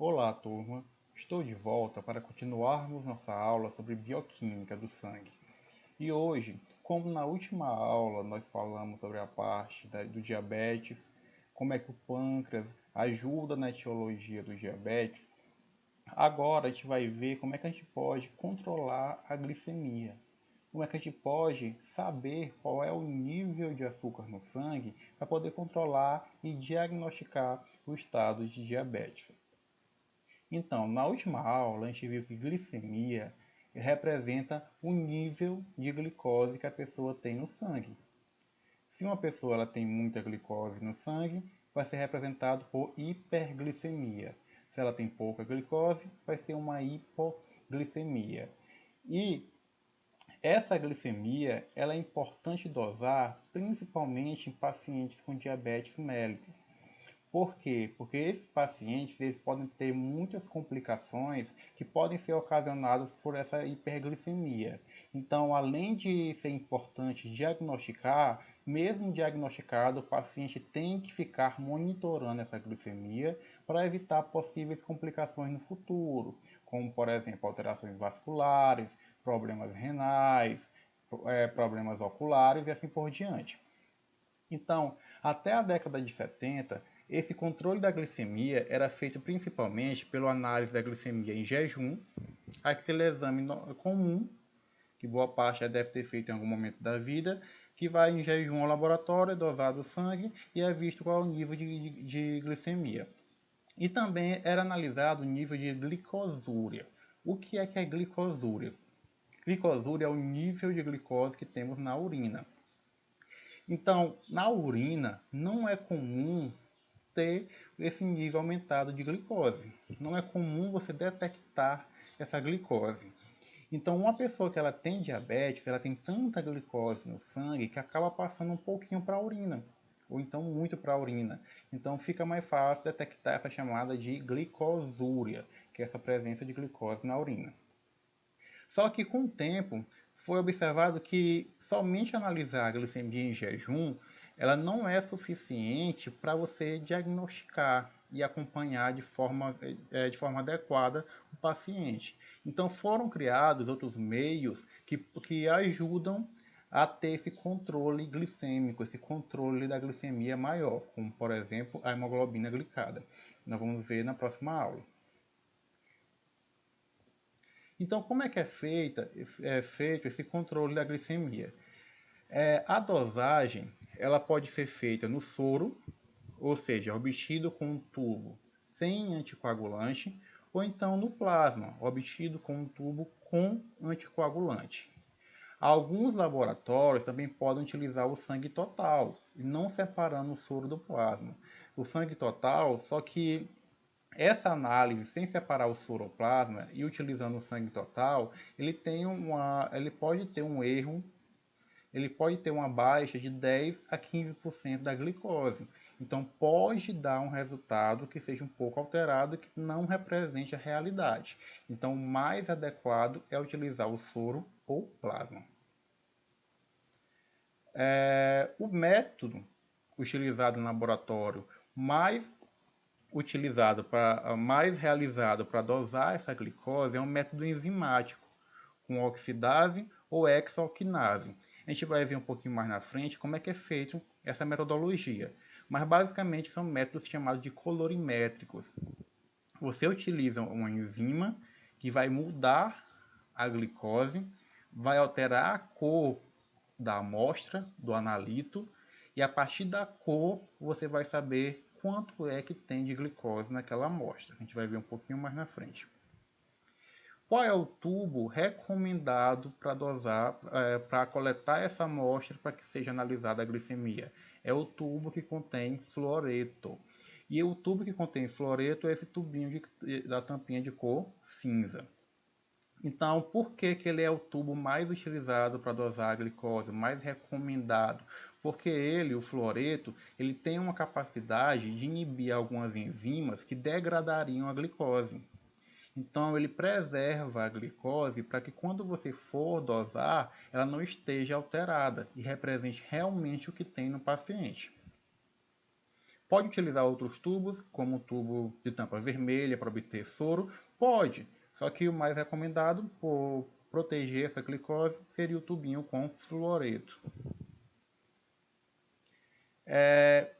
Olá, turma! Estou de volta para continuarmos nossa aula sobre bioquímica do sangue. E hoje, como na última aula nós falamos sobre a parte do diabetes, como é que o pâncreas ajuda na etiologia do diabetes, agora a gente vai ver como é que a gente pode controlar a glicemia. Como é que a gente pode saber qual é o nível de açúcar no sangue para poder controlar e diagnosticar o estado de diabetes. Então, na última aula, a gente viu que glicemia representa o nível de glicose que a pessoa tem no sangue. Se uma pessoa ela tem muita glicose no sangue, vai ser representado por hiperglicemia. Se ela tem pouca glicose, vai ser uma hipoglicemia. E essa glicemia ela é importante dosar principalmente em pacientes com diabetes mellitus. Por quê? Porque esses pacientes eles podem ter muitas complicações que podem ser ocasionadas por essa hiperglicemia. Então, além de ser importante diagnosticar, mesmo diagnosticado, o paciente tem que ficar monitorando essa glicemia para evitar possíveis complicações no futuro, como, por exemplo, alterações vasculares, problemas renais, problemas oculares e assim por diante. Então, até a década de 70, esse controle da glicemia era feito principalmente pela análise da glicemia em jejum, aquele exame comum, que boa parte já deve ter feito em algum momento da vida, que vai em jejum ao laboratório, é dosado o sangue e é visto qual é o nível de glicemia. E também era analisado o nível de glicosúria. O que é glicosúria? Glicosúria é o nível de glicose que temos na urina. Então, na urina, não é comum ter esse nível aumentado de glicose. Não é comum você detectar essa glicose. Então, uma pessoa que ela tem diabetes, ela tem tanta glicose no sangue que acaba passando um pouquinho para a urina, ou então muito para a urina. Então, fica mais fácil detectar essa chamada de glicosúria, que é essa presença de glicose na urina. Só que com o tempo foi observado que somente analisar a glicemia em jejum ela não é suficiente para você diagnosticar e acompanhar de forma adequada o paciente. Então foram criados outros meios que ajudam a ter esse controle glicêmico, esse controle da glicemia maior, como por exemplo a hemoglobina glicada. Nós vamos ver na próxima aula. Então, como é que é feito esse controle da glicemia? A dosagem ela pode ser feita no soro, ou seja, obtido com um tubo sem anticoagulante, ou então no plasma, obtido com um tubo com anticoagulante. Alguns laboratórios também podem utilizar o sangue total, não separando o soro do plasma. O sangue total, só que essa análise, sem separar o soroplasma e utilizando o sangue total, ele pode ter um erro, ele pode ter uma baixa de 10 a 15% da glicose. Então pode dar um resultado que seja um pouco alterado, que não represente a realidade. Então o mais adequado é utilizar o soro ou plasma. O método utilizado no laboratório mais realizado para dosar essa glicose é um método enzimático, com oxidase ou hexaoquinase. A gente vai ver um pouquinho mais na frente como é que é feito essa metodologia. Mas basicamente são métodos chamados de colorimétricos. Você utiliza uma enzima que vai mudar a glicose, vai alterar a cor da amostra, do analito, e a partir da cor você vai saber quanto é que tem de glicose naquela amostra. A gente vai ver um pouquinho mais na frente. Qual é o tubo recomendado para dosar, para coletar essa amostra para que seja analisada a glicemia? É o tubo que contém fluoreto. E o tubo que contém fluoreto é esse tubinho da tampinha de cor cinza. Então, por que ele é o tubo mais utilizado para dosar a glicose, mais recomendado? Porque ele, o fluoreto, ele tem uma capacidade de inibir algumas enzimas que degradariam a glicose. Então, ele preserva a glicose para que quando você for dosar, ela não esteja alterada e represente realmente o que tem no paciente. Pode utilizar outros tubos, como o tubo de tampa vermelha para obter soro? Pode, só que o mais recomendado por proteger essa glicose seria o tubinho com fluoreto.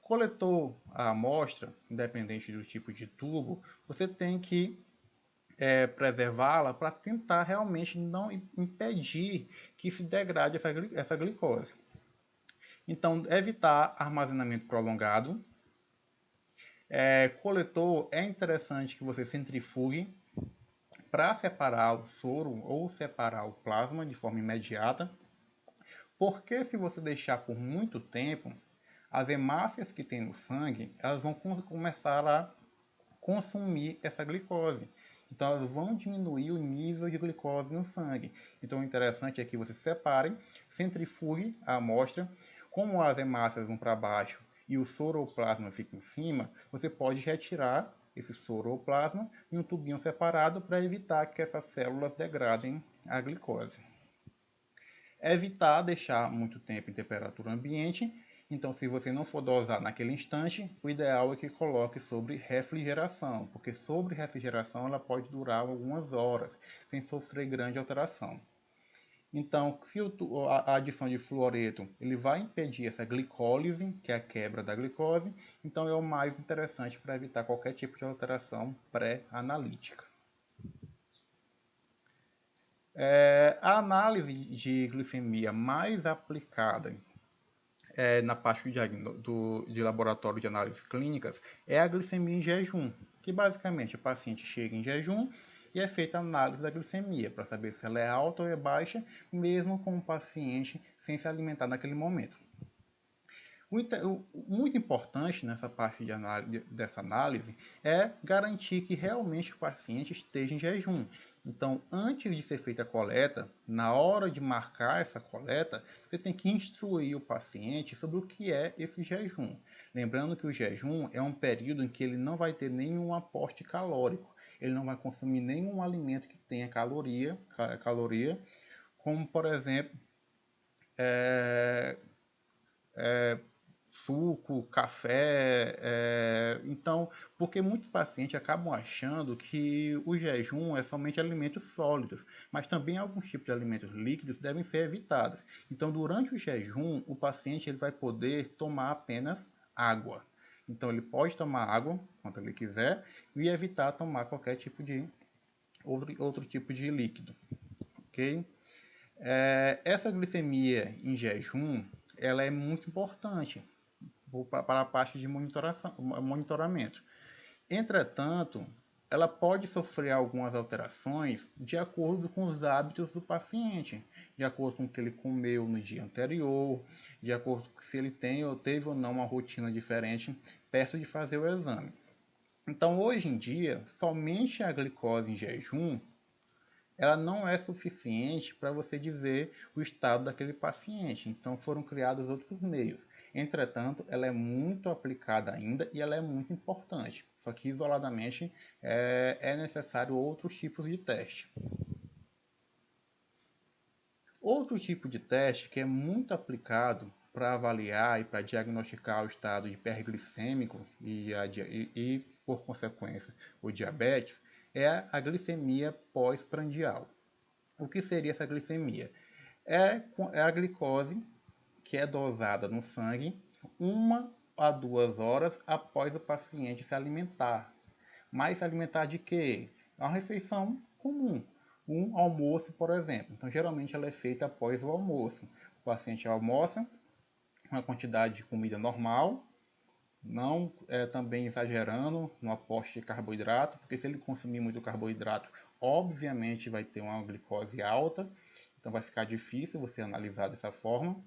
Coletou a amostra, independente do tipo de tubo, você tem que preservá-la para tentar realmente não impedir que se degrade essa glicose. Então, evitar armazenamento prolongado. Coletor, é interessante que você centrifugue para separar o soro ou separar o plasma de forma imediata, porque se você deixar por muito tempo, as hemácias que tem no sangue, elas vão começar a consumir essa glicose. Então elas vão diminuir o nível de glicose no sangue. Então o interessante é que você separe, centrifugue a amostra, como as hemácias vão para baixo e o soro ou plasma fica em cima, você pode retirar esse soro ou plasma em um tubinho separado para evitar que essas células degradem a glicose. Evitar deixar muito tempo em temperatura ambiente. Então, se você não for dosar naquele instante, o ideal é que coloque sobre refrigeração, porque sobre refrigeração ela pode durar algumas horas, sem sofrer grande alteração. Então, se a adição de fluoreto ele vai impedir essa glicólise, que é a quebra da glicose, então é o mais interessante para evitar qualquer tipo de alteração pré-analítica. A análise de glicemia mais aplicada na parte de laboratório de análises clínicas é a glicemia em jejum, que basicamente o paciente chega em jejum e é feita a análise da glicemia para saber se ela é alta ou é baixa, mesmo com o paciente sem se alimentar naquele momento. Muito importante nessa parte dessa análise é garantir que realmente o paciente esteja em jejum. Então, antes de ser feita a coleta, na hora de marcar essa coleta, você tem que instruir o paciente sobre o que é esse jejum. Lembrando que o jejum é um período em que ele não vai ter nenhum aporte calórico. Ele não vai consumir nenhum alimento que tenha caloria, como por exemplo, suco, café. Então, porque muitos pacientes acabam achando que o jejum é somente alimentos sólidos, mas também alguns tipos de alimentos líquidos devem ser evitados. Então, durante o jejum, o paciente ele vai poder tomar apenas água. Então, ele pode tomar água quanto ele quiser e evitar tomar qualquer tipo de outro tipo de líquido. Ok? Essa glicemia em jejum ela é muito importante para a parte de monitoramento. Entretanto, ela pode sofrer algumas alterações de acordo com os hábitos do paciente, de acordo com o que ele comeu no dia anterior, de acordo com se ele teve ou não uma rotina diferente perto de fazer o exame. Então, hoje em dia, somente a glicose em jejum ela não é suficiente para você dizer o estado daquele paciente. Então foram criados outros meios. Entretanto, ela é muito aplicada ainda e ela é muito importante. Só que isoladamente é necessário outros tipos de teste. Outro tipo de teste que é muito aplicado para avaliar e para diagnosticar o estado hiperglicêmico e por consequência, o diabetes, é a glicemia pós-prandial. O que seria essa glicemia? É a glicose que é dosada no sangue 1 a 2 horas após o paciente se alimentar. Mas se alimentar de quê? É uma refeição comum. Um almoço, por exemplo. Então, geralmente ela é feita após o almoço. O paciente almoça uma quantidade de comida normal, não também exagerando no aporte de carboidrato, porque se ele consumir muito carboidrato, obviamente vai ter uma glicose alta, então vai ficar difícil você analisar dessa forma.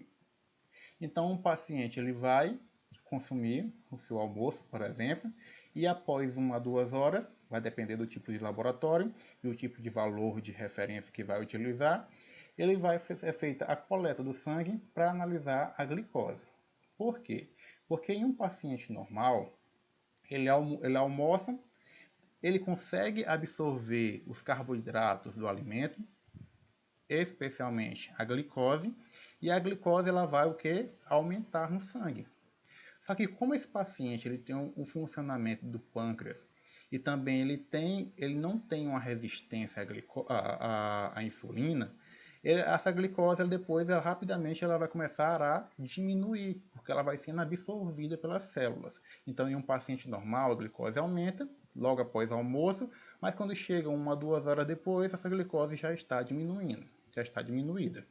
Então o paciente ele vai consumir o seu almoço, por exemplo, e após 1 a 2 horas, vai depender do tipo de laboratório e o tipo de valor de referência que vai utilizar, ele vai ser feita a coleta do sangue para analisar a glicose. Por quê? Porque em um paciente normal, ele almoça, ele consegue absorver os carboidratos do alimento, especialmente a glicose, e a glicose ela vai o que? Aumentar no sangue. Só que como esse paciente ele tem um funcionamento do pâncreas e também ele não tem uma resistência à insulina, essa glicose rapidamente ela vai começar a diminuir, porque ela vai sendo absorvida pelas células. Então, em um paciente normal, a glicose aumenta logo após o almoço, mas quando chega 1 a 2 horas depois, essa glicose já está diminuindo, já está diminuída.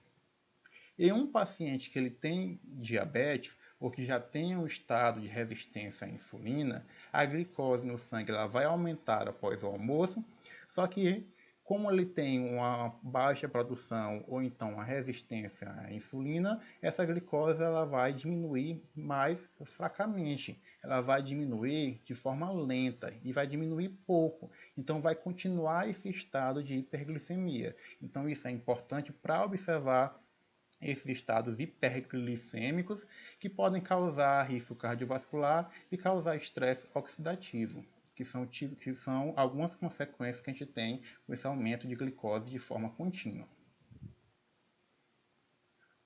Em um paciente que ele tem diabetes ou que já tem um estado de resistência à insulina, a glicose no sangue ela vai aumentar após o almoço, só que como ele tem uma baixa produção ou então uma resistência à insulina, essa glicose ela vai diminuir mais fracamente. Ela vai diminuir de forma lenta e vai diminuir pouco. Então vai continuar esse estado de hiperglicemia. Então isso é importante para observar esses estados hiperglicêmicos que podem causar risco cardiovascular e causar estresse oxidativo, que são algumas consequências que a gente tem com esse aumento de glicose de forma contínua.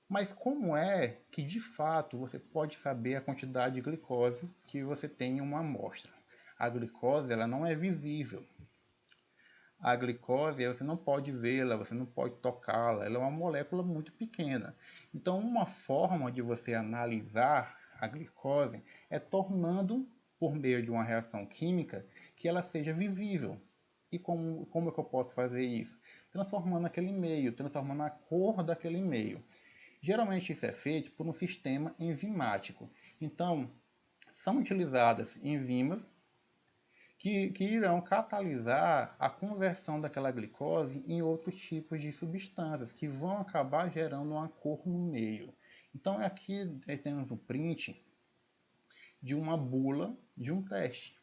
Mas como é que de fato você pode saber a quantidade de glicose que você tem em uma amostra? A glicose ela não é visível. A glicose você não pode vê-la, você não pode tocá-la, ela é uma molécula muito pequena. Então, uma forma de você analisar a glicose é tornando, por meio de uma reação química, que ela seja visível. E como é que eu posso fazer isso? Transformando aquele meio, transformando a cor daquele meio. Geralmente isso é feito por um sistema enzimático. Então, são utilizadas enzimas que irão catalisar a conversão daquela glicose em outros tipos de substâncias, que vão acabar gerando uma cor no meio. Então aqui temos um print de uma bula de um teste.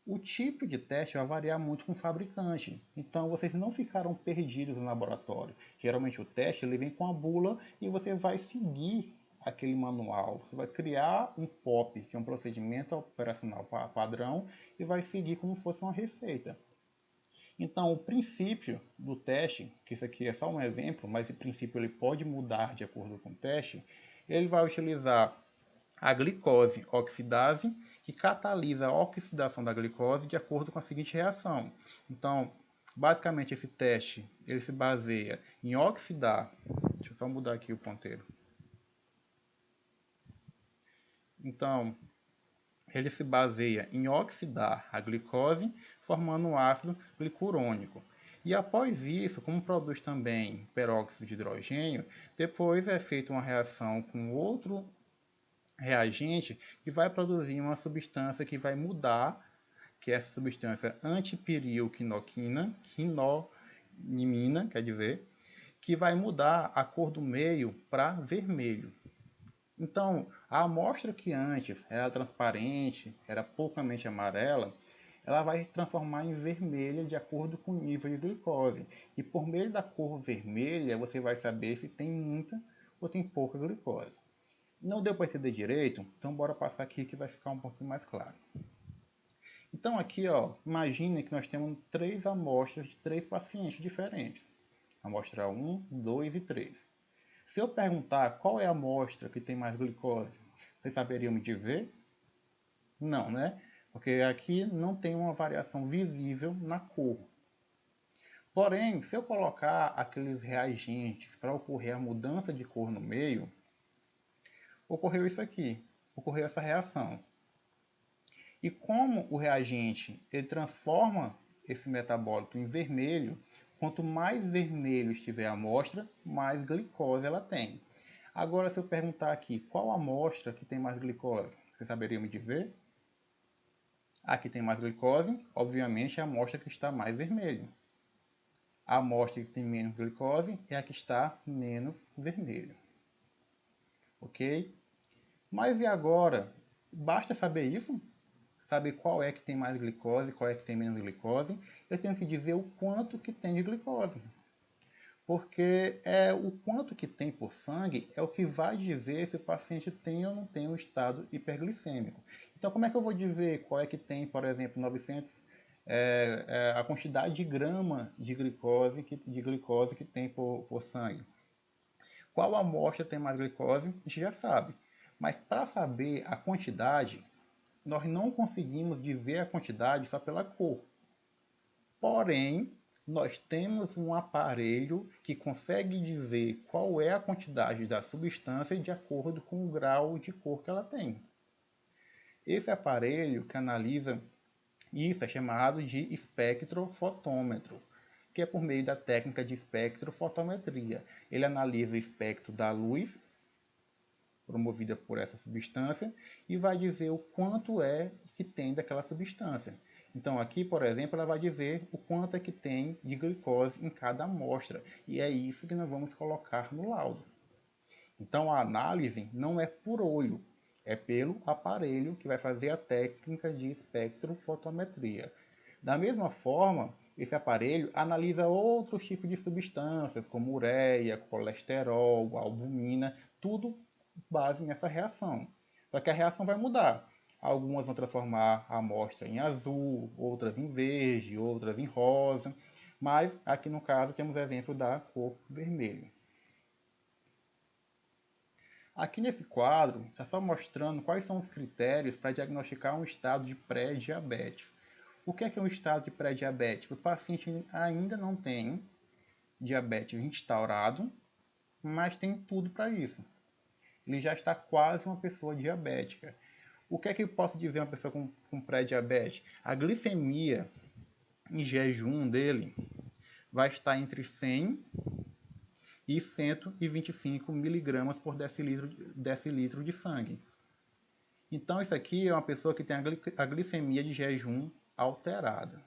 O tipo de teste vai variar muito com o fabricante, então vocês não ficaram perdidos no laboratório. Geralmente o teste ele vem com a bula e você vai seguir aquele manual. Você vai criar um POP, que é um procedimento operacional padrão, e vai seguir como se fosse uma receita. Então, o princípio do teste, que isso aqui é só um exemplo, mas o princípio ele pode mudar de acordo com o teste, ele vai utilizar a glicose oxidase, que catalisa a oxidação da glicose de acordo com a seguinte reação. Então, basicamente esse teste ele se baseia em oxidar. Deixa eu só mudar aqui o ponteiro. Então, ele se baseia em oxidar a glicose, formando um ácido glicurônico. E após isso, como produz também peróxido de hidrogênio, depois é feita uma reação com outro reagente que vai produzir uma substância que vai mudar, que é essa substância antipirilquinoquina, quinonimina, quer dizer, que vai mudar a cor do meio para vermelho. Então, a amostra que antes era transparente, era poucamente amarela, ela vai se transformar em vermelha de acordo com o nível de glicose. E por meio da cor vermelha, você vai saber se tem muita ou tem pouca glicose. Não deu para entender direito? Então bora passar aqui que vai ficar um pouquinho mais claro. Então aqui, ó, imagine que nós temos 3 amostras de 3 pacientes diferentes. Amostra 1, 2 e 3. Se eu perguntar qual é a amostra que tem mais glicose, vocês saberiam me dizer? Não, né? Porque aqui não tem uma variação visível na cor. Porém, se eu colocar aqueles reagentes para ocorrer a mudança de cor no meio, ocorreu isso aqui, ocorreu essa reação. E como o reagente ele transforma esse metabólito em vermelho, quanto mais vermelho estiver a amostra, mais glicose ela tem. Agora, se eu perguntar aqui, qual amostra que tem mais glicose? Você saberia me dizer? A que tem mais glicose, obviamente, é a amostra que está mais vermelha. A amostra que tem menos glicose é a que está menos vermelha. Ok? Mas e agora? Basta saber isso? Saber qual é que tem mais glicose, qual é que tem menos glicose. Eu tenho que dizer o quanto que tem de glicose. Porque o quanto que tem por sangue é o que vai dizer se o paciente tem ou não tem um estado hiperglicêmico. Então, como é que eu vou dizer qual é que tem, por exemplo, 900, a quantidade de grama de glicose que tem por sangue? Qual amostra tem mais glicose? A gente já sabe. Mas para saber a quantidade, nós não conseguimos dizer a quantidade só pela cor. Porém, nós temos um aparelho que consegue dizer qual é a quantidade da substância de acordo com o grau de cor que ela tem. Esse aparelho que analisa isso é chamado de espectrofotômetro, que é por meio da técnica de espectrofotometria. Ele analisa o espectro da luz promovida por essa substância e vai dizer o quanto é que tem daquela substância. Então aqui, por exemplo, ela vai dizer o quanto é que tem de glicose em cada amostra, e é isso que nós vamos colocar no laudo. Então a análise não é por olho, é pelo aparelho que vai fazer a técnica de espectrofotometria. Da mesma forma, esse aparelho analisa outros tipos de substâncias, como ureia, colesterol, albumina, tudo base nessa reação. Só que a reação vai mudar. Algumas vão transformar a amostra em azul, outras em verde, outras em rosa. Mas aqui no caso temos o exemplo da cor vermelho. Aqui nesse quadro está só mostrando quais são os critérios para diagnosticar um estado de pré-diabetes. O que é um estado de pré-diabetes? O paciente ainda não tem diabetes instaurado, mas tem tudo para isso. Ele já está quase uma pessoa diabética. O que é que eu posso dizer uma pessoa com pré-diabetes? A glicemia em jejum dele vai estar entre 100 e 125 miligramas por decilitro de sangue. Então, isso aqui é uma pessoa que tem a glicemia de jejum alterada.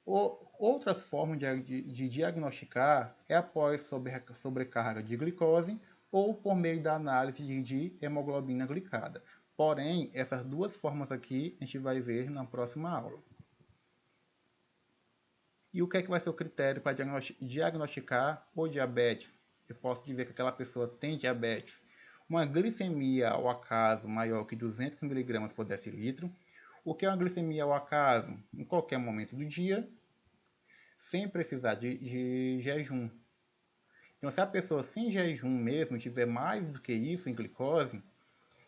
Outras formas de diagnosticar é após sobrecarga de glicose ou por meio da análise de hemoglobina glicada. Porém, essas duas formas aqui a gente vai ver na próxima aula. E o que é que vai ser o critério para diagnosticar o diabetes? Eu posso dizer que aquela pessoa tem diabetes. Uma glicemia ao acaso maior que 200 mg por decilitro. O que é uma glicemia ao acaso? Em qualquer momento do dia, sem precisar de jejum. Então, se a pessoa sem jejum mesmo tiver mais do que isso em glicose,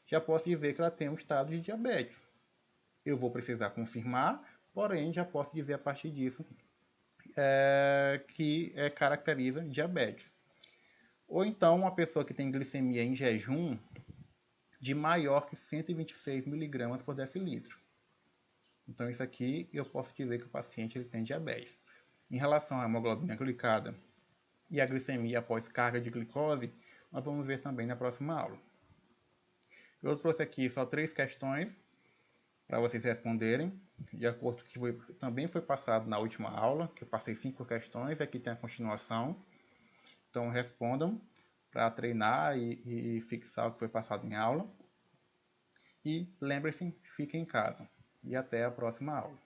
já posso dizer que ela tem um estado de diabetes. Eu vou precisar confirmar, porém já posso dizer a partir disso que caracteriza diabetes. Ou então uma pessoa que tem glicemia em jejum de maior que 126 mg por decilitro. Então isso aqui eu posso dizer que o paciente ele tem diabetes. Em relação à hemoglobina glicada e a glicemia após carga de glicose, nós vamos ver também na próxima aula. Eu trouxe aqui só 3 questões para vocês responderem, de acordo com o que também foi passado na última aula, que eu passei 5 questões, aqui tem a continuação. Então respondam para treinar e fixar o que foi passado em aula. E lembre-se, fiquem em casa. E até a próxima aula.